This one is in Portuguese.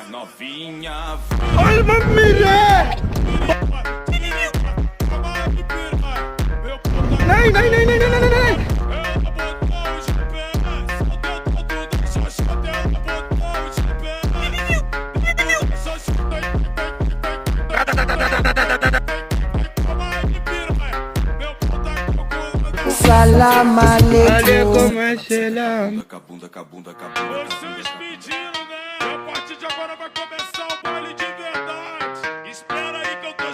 Novinha. Olha, família! Não, não, não, não, não, não, não. Salam aleikum. Vocês pediram, né? A partir de agora vai começar o baile de verdade. Espera aí que eu tô...